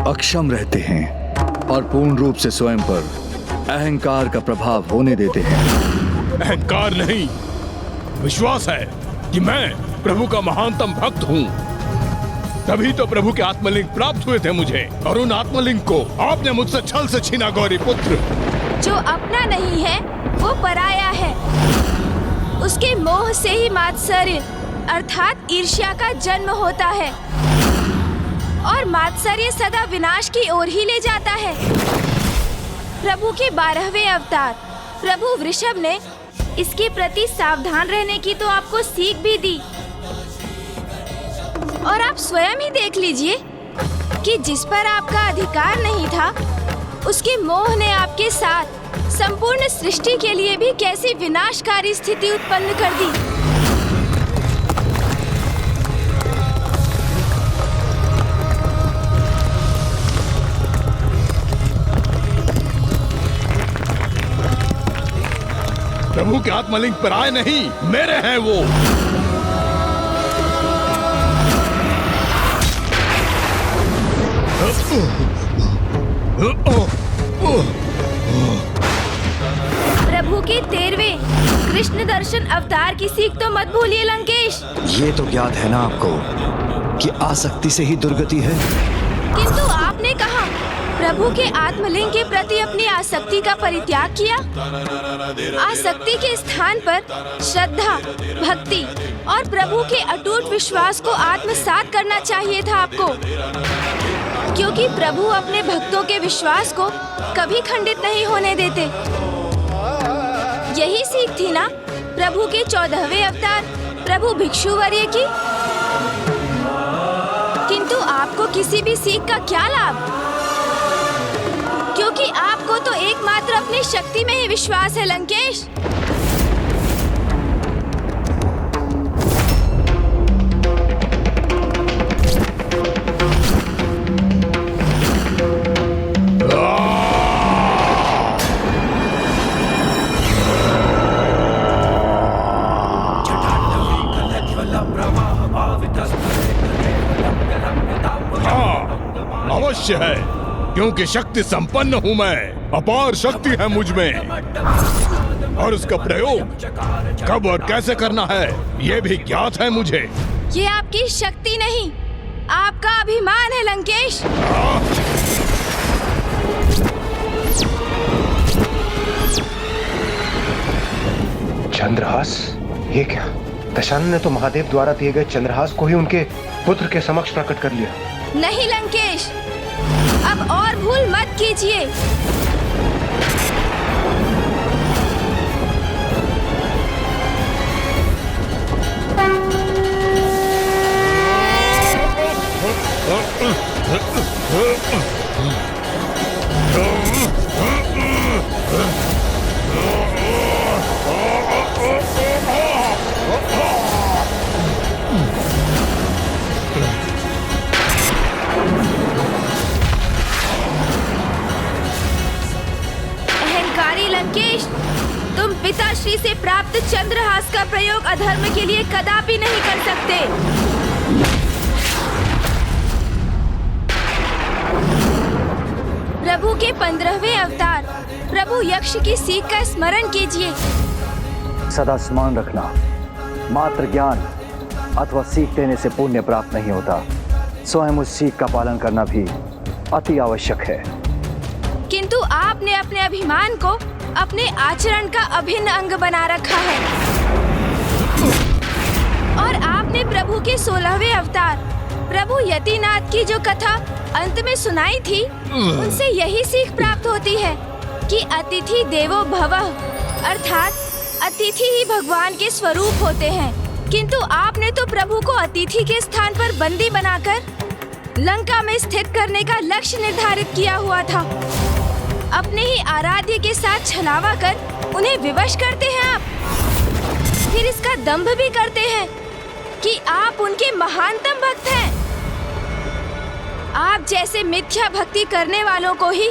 अक्षम रहते हैं और पूर्ण रूप से स्वयं पर अहंकार का प्रभाव होने देते हैं। अहंकार नहीं, विश्वास है कि मैं प्रभु का महानतम भक्त हूँ। तभी तो प्रभु के आत्मलिंग प्राप्त हुए थे मुझे, और उन आत्मलिंग को आपने मुझसे छल से छीना गौरी पुत्र। जो अपना नहीं है वो पराया है। उसके मोह से ही मात्सर्य अर्थात ईर्ष्या का जन्म होता है, और मात्सर्य सदा विनाश की ओर ही ले जाता है। प्रभु के 12वें अवतार प्रभु वृषभ ने इसके प्रति सावधान रहने की तो आपको सीख भी दी। और आप स्वयं ही देख लीजिए कि जिस पर आपका अधिकार नहीं था, उसके मोह ने आपके साथ संपूर्ण सृष्टि के लिए भी कैसी विनाशकारी स्थिति उत्पन्न कर दी। प्रभु के आत्मलिंग पर आए नहीं, मेरे हैं वो। प्रभु के 13वें कृष्ण दर्शन अवतार की सीख तो मत भूलिए लंकेश। ये तो ज्ञात है ना आपको कि आसक्ति से ही दुर्गति है। किंतु आपने कहा प्रभु के आत्मलिंग के प्रति अपनी आसक्ति का परित्याग किया। आसक्ति के स्थान पर श्रद्धा, भक्ति और प्रभु के अटूट विश्वास को आत्मसात करना चाहिए था आपको, क्योंकि प्रभु अपने भक्तों के विश्वास को कभी खंडित नहीं होने देते। यही सीख थी ना प्रभु के 14वें अवतार प्रभु भिक्षुवर्य की। किंतु आपको किसी भी सीख का क्या लाभ, क्योंकि आपको तो एकमात्र अपनी शक्ति में ही विश्वास है लंकेश। अवश्य है, क्योंकि शक्ति संपन्न हूँ मैं, अपार शक्ति है मुझ में, और उसका प्रयोग कब और कैसे करना है ये भी ज्ञात है मुझे। ये आपकी शक्ति नहीं, आपका अभिमान है लंकेश। चंद्रहास? ये क्या? दशानन ने तो महादेव द्वारा दिए गए चंद्रहास को ही उनके पुत्र के समक्ष प्रकट कर लिया। नहीं लंकेश, अब और भूल मत कीजिए। लंकेश, तुम पिताश्री से प्राप्त चंद्रहास का प्रयोग अधर्म के लिए कदापि नहीं कर सकते। प्रभु के 15वें अवतार प्रभु यक्ष की सीख का स्मरण कीजिए। सदा स्मरण रखना, मात्र ज्ञान अथवा सीख देने से पुण्य प्राप्त नहीं होता, स्वयं उस सीख का पालन करना भी अति आवश्यक है। किंतु आपने अपने अभिमान को अपने आचरण का अभिन्न अंग बना रखा है, और आपने प्रभु के 16वें अवतार प्रभु यतिनाथ की जो कथा अंत में सुनाई थी, उनसे यही सीख प्राप्त होती है कि अतिथि देवो भवः, अर्थात अतिथि ही भगवान के स्वरूप होते हैं। किंतु आपने तो प्रभु को अतिथि के स्थान पर बंदी बनाकर लंका में स्थित करने का लक्ष्य निर्धारित किया हुआ था। अपने ही आराध्य के साथ छलावा कर उन्हें विवश करते हैं आप, फिर इसका दंभ भी करते हैं कि आप उनके महानतम भक्त हैं। आप जैसे मिथ्या भक्ति करने वालों को ही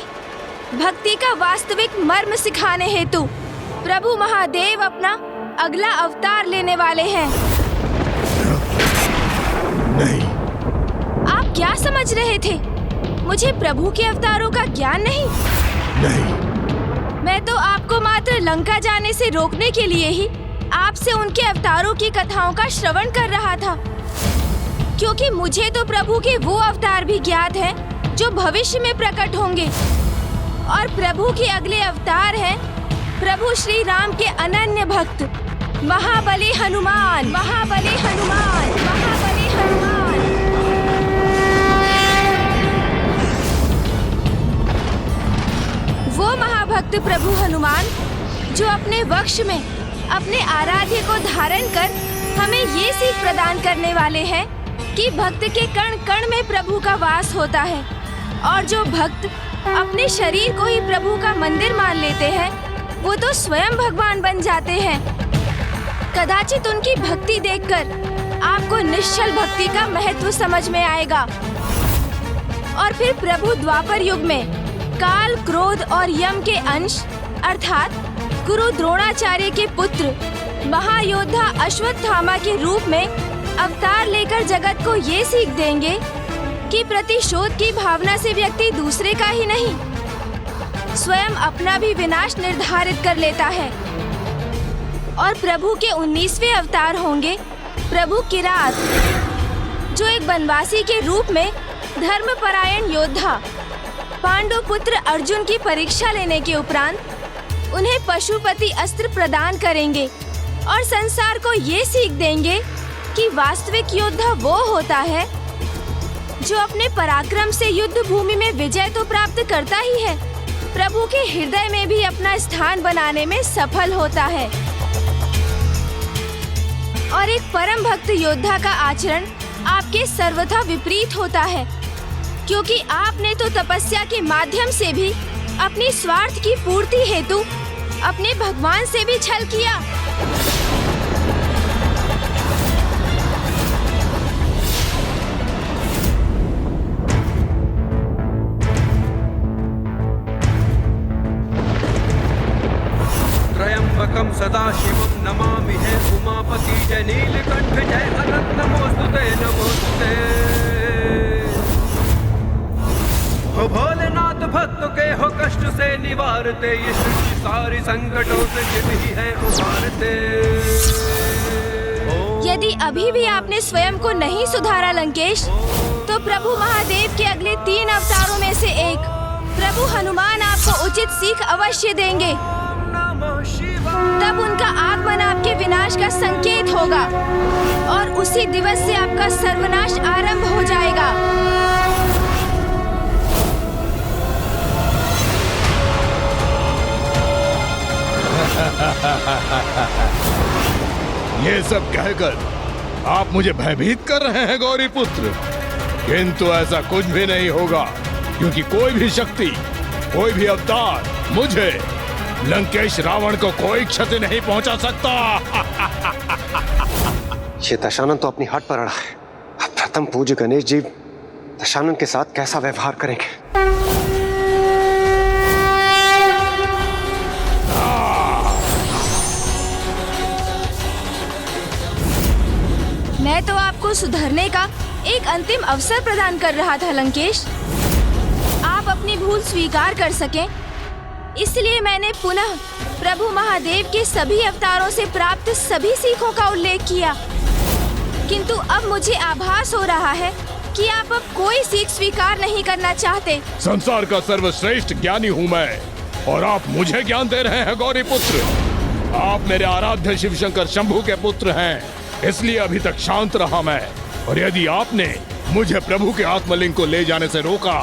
भक्ति का वास्तविक मर्म सिखाने हेतु प्रभु महादेव अपना अगला अवतार लेने वाले हैं। नहीं। आप क्या समझ रहे थे? मुझे प्रभु के अवतारों का ज्ञान नहीं? नहीं। मैं तो आपको मात्र लंका जाने से रोकने के लिए ही आपसे उनके अवतारों की कथाओं का श्रवण कर रहा था, क्योंकि मुझे तो प्रभु के वो अवतार भी ज्ञात हैं जो भविष्य में प्रकट होंगे, और प्रभु के अगले अवतार हैं प्रभु श्री राम के अनन्य भक्त महाबली हनुमान। महाबली हनुमान, महाबली हनुमान। वो महाभक्त प्रभु हनुमान जो अपने वक्ष में अपने आराध्य को धारण कर हमें ये सीख प्रदान करने वाले हैं कि भक्त के कण कण में प्रभु का वास होता है और जो भक्त अपने शरीर को ही प्रभु का मंदिर मान लेते हैं वो तो स्वयं भगवान बन जाते हैं। कदाचित उनकी भक्ति देखकर आपको निश्चल भक्ति का महत्व समझ में आएगा। और फिर प्रभु द्वापर युग में काल, क्रोध और यम के अंश अर्थात गुरु द्रोणाचार्य के पुत्र महायोद्धा अश्वत्थामा के रूप में अवतार लेकर जगत को ये सीख देंगे कि प्रतिशोध की भावना से व्यक्ति दूसरे का ही नहीं स्वयं अपना भी विनाश निर्धारित कर लेता है। और प्रभु के 19वें अवतार होंगे प्रभु किरात, जो एक वनवासी के रूप में धर्मपरायण योद्धा पांडु पुत्र अर्जुन की परीक्षा लेने के उपरांत उन्हें पशुपति अस्त्र प्रदान करेंगे और संसार को ये सीख देंगे कि वास्तविक योद्धा वो होता है जो अपने पराक्रम से युद्ध भूमि में विजय तो प्राप्त करता ही है, प्रभु के हृदय में भी अपना स्थान बनाने में सफल होता है। और एक परम भक्त योद्धा का आचरण आपके सर्वथा विपरीत होता है, क्योंकि आपने तो तपस्या के माध्यम से भी अपनी स्वार्थ की पूर्ति हेतु अपने भगवान से भी छल किया। त्र्यंबकं सदाशिवं नमामि है उमापति जय नीलकंठ जय अनंत नमोस्तुते नमोस्तुते। हो भोलेनाथ भक्तों के हो कष्ट से निवारते, ये सृष्टि सारी संकटों से जित ही है उबारते। यदि अभी भी आपने स्वयं को नहीं सुधारा लंकेश, तो प्रभु महादेव के अगले 3 अवतारों में से एक प्रभु हनुमान आपको उचित सीख अवश्य देंगे। तब उनका आगमन आपके विनाश का संकेत होगा और उसी दिवस से आपका सर्वनाश आरंभ हो जाएगा। ये सब कहकर आप मुझे भयभीत कर रहे हैं गौरी पुत्र, किंतु ऐसा कुछ भी नहीं होगा, क्योंकि कोई भी शक्ति, कोई भी अवतार मुझे लंकेश रावण को कोई क्षति नहीं पहुंचा सकता। ये दशानन तो अपनी हट पर अड़ा है। अब प्रथम पूज्य गणेश जी दशानन के साथ कैसा व्यवहार करेंगे? मैं तो आपको सुधरने का एक अंतिम अवसर प्रदान कर रहा था लंकेश। आप अपनी भूल स्वीकार कर सकें, इसलिए मैंने पुनः प्रभु महादेव के सभी अवतारों से प्राप्त सभी सीखों का उल्लेख किया। किंतु अब मुझे आभास हो रहा है कि आप अब कोई सीख स्वीकार नहीं करना चाहते। संसार का सर्वश्रेष्ठ ज्ञानी हूँ मैं, और आप मुझे ज्ञान दे रहे हैं गौरी पुत्र। आप मेरे आराध्य शिव शंकर शंभू के पुत्र हैं, इसलिए अभी तक शांत रहा मैं। और यदि आपने मुझे प्रभु के आत्मलिंग को ले जाने से रोका,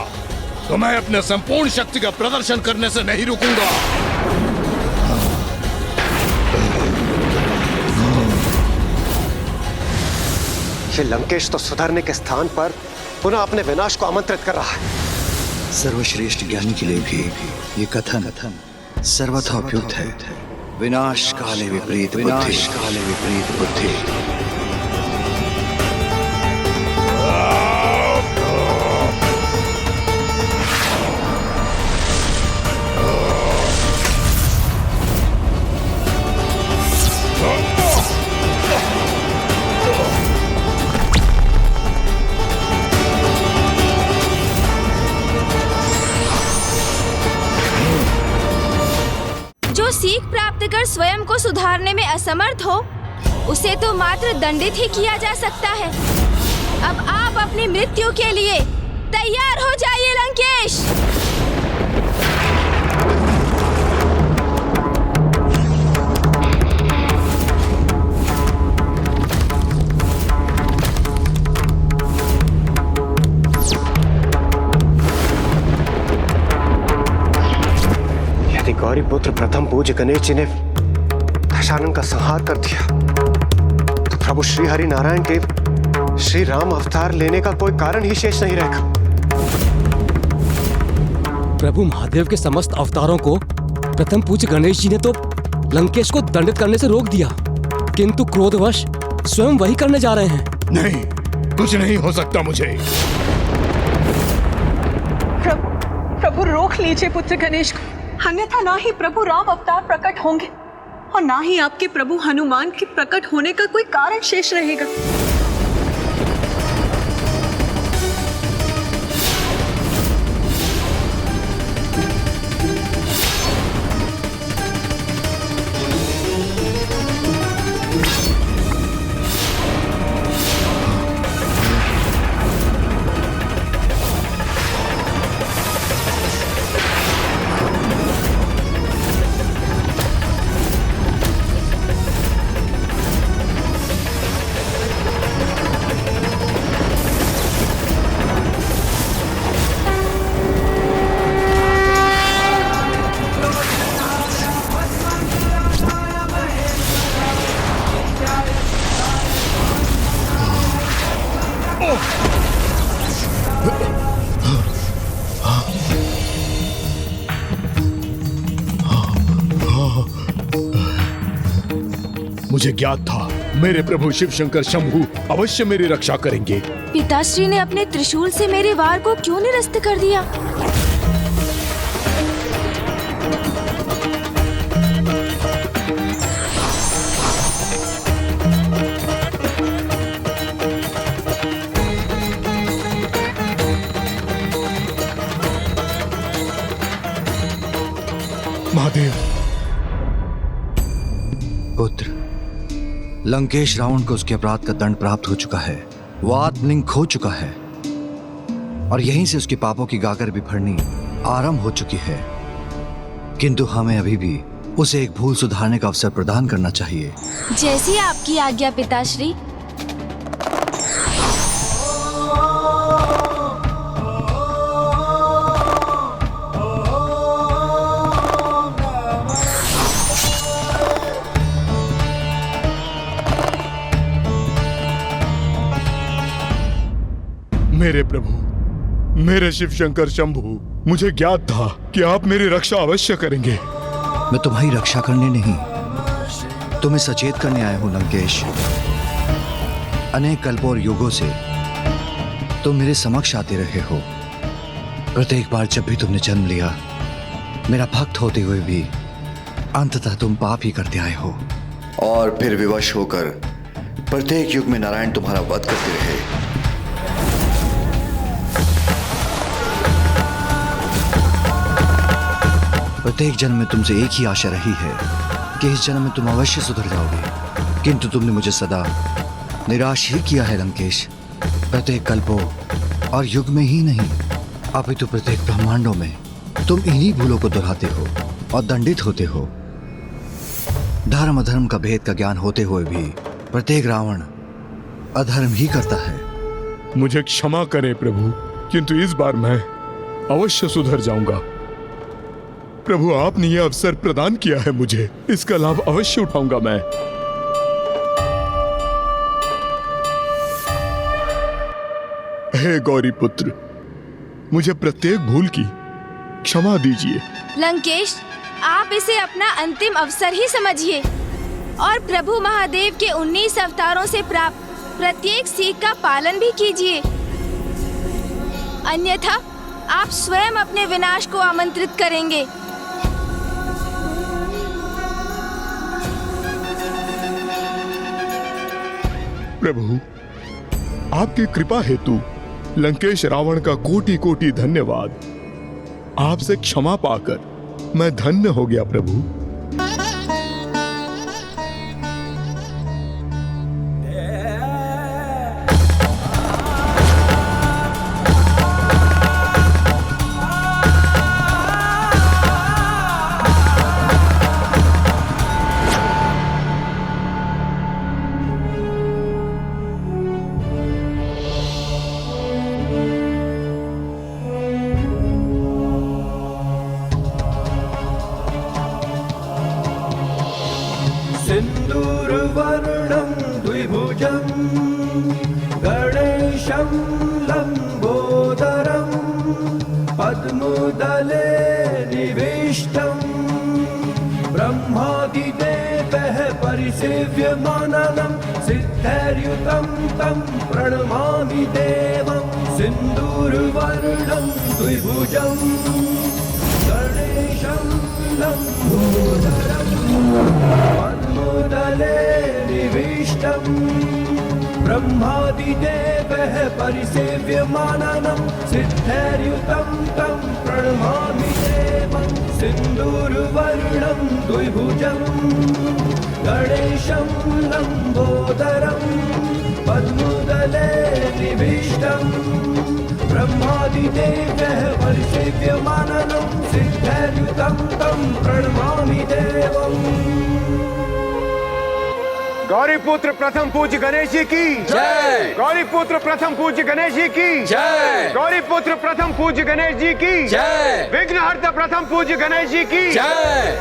तो मैं अपने संपूर्ण शक्ति का प्रदर्शन करने से नहीं रुकूंगा। ये लंकेश तो सुधरने के स्थान पर पुनः अपने विनाश को आमंत्रित कर रहा है। सर्वश्रेष्ठ ज्ञानी के लिए भी ये कथन सर्वथा उपयुक्त है। विनाश काले विपरीत बुद्धि। जो सीख प्राप्त कर स्वयं को सुधारने में असमर्थ हो, उसे तो मात्र दंडित ही किया जा सकता है। अब आप अपनी मृत्यु के लिए तैयार हो जाइए लंकेश। गौरी पुत्र प्रथम पूज्य गणेश जी ने दशानन का संहार कर दिया, तो प्रभु श्री हरि नारायण के श्री राम अवतार लेने का कोई कारण ही शेष नहीं रहेगा। प्रभु महादेव के समस्त अवतारों को प्रथम पूज्य गणेश जी ने तो लंकेश को दंडित करने से रोक दिया, किंतु क्रोधवश स्वयं वही करने जा रहे हैं। नहीं, कुछ नहीं हो सकता मुझे। प्रभु रोक लीजिए पुत्र गणेश को, अन्यथा ना ही प्रभु राम अवतार प्रकट होंगे और ना ही आपके प्रभु हनुमान के प्रकट होने का कोई कारण शेष रहेगा। मुझे ज्ञात था मेरे प्रभु शिव शंकर शंभू अवश्य मेरी रक्षा करेंगे। पिताश्री ने अपने त्रिशूल से मेरे वार को क्यों निरस्त कर दिया? महादेव। पुत्र, लंकेश रावण को उसके अपराध का दंड प्राप्त हो चुका है। वो आत्मलिंग खो चुका है और यहीं से उसके पापों की गागर बिफरनी आरंभ हो चुकी है, किंतु हमें अभी भी उसे एक भूल सुधारने का अवसर प्रदान करना चाहिए। जैसी आपकी आज्ञा पिताश्री। मेरे प्रभु, मेरे शिव शंकर शंभू, मुझे ज्ञात था कि आप मेरी रक्षा अवश्य करेंगे। मैं तुम्हारी रक्षा करने नहीं, तुम्हें सचेत करने आया हूं लंकेश। अनेक कल्पों और युगों से तुम मेरे समक्ष आते रहे हो। प्रत्येक बार जब भी तुमने जन्म लिया, मेरा भक्त होते हुए भी अंततः तुम पाप ही करते आए हो। और फिर विवश होकर प्रत्येक युग में नारायण तुम्हारा वध करते रहे। प्रत्येक जन्म में तुमसे एक ही आशा रही है कि इस जन्म में तुम अवश्य सुधर जाओगे, किंतु तुमने मुझे सदा निराश ही किया है लंकेश। प्रत्येक कल्पों और युग में ही नहीं, अपितु प्रत्येक ब्रह्मांडों में तुम इन्हीं भूलों को दोहराते हो और दंडित होते हो। धर्म अधर्म का भेद का ज्ञान होते हुए भी प्रत्येक रावण अधर्म ही करता है। मुझे क्षमा करें प्रभु, किंतु इस बार मैं अवश्य सुधर जाऊंगा। प्रभु, आपने यह अवसर प्रदान किया है मुझे, इसका लाभ अवश्य उठाऊंगा मैं। हे गौरी पुत्र, मुझे प्रत्येक भूल की क्षमा दीजिए। लंकेश, आप इसे अपना अंतिम अवसर ही समझिए और प्रभु महादेव के 19 अवतारों से प्राप्त प्रत्येक सीख का पालन भी कीजिए, अन्यथा आप स्वयं अपने विनाश को आमंत्रित करेंगे। प्रभु, आपकी कृपा हेतु लंकेश रावण का कोटि कोटि धन्यवाद। आपसे क्षमा पाकर मैं धन्य हो गया प्रभु। सिन्दूरवर्णं द्विभुजं गणेशं लम्बोदरं पद्मदले निविष्टं ब्रह्मादिदेवः परिसेव्यमाननं सिद्धैर्युतं तं प्रणमामि देवं सिन्दूरवर्णं द्विभुजं गणेशं लम्बोदरं पद्मदले निविष्टं ब्रह्मादिदेवः परिसेव्यमाननं सिद्धैर्युतं तं प्रणमामि देवं सिन्दूरवर्णं द्विभुजं गणेशं लम्बोदरं पद्मदले निविष्टं ब्रह्मादिदेवः परिसेव्यमाननं सिद्धैर्युतं तं प्रणमामि देवम्। गौरी पुत्र प्रथम पूज्य गणेश जी की जय। गौरी पुत्र प्रथम पूज्य गणेश जी की जय। गौरी पुत्र प्रथम पूज्य गणेश जी की जय। विघ्नहर्ता प्रथम पूज्य गणेश जी की जय।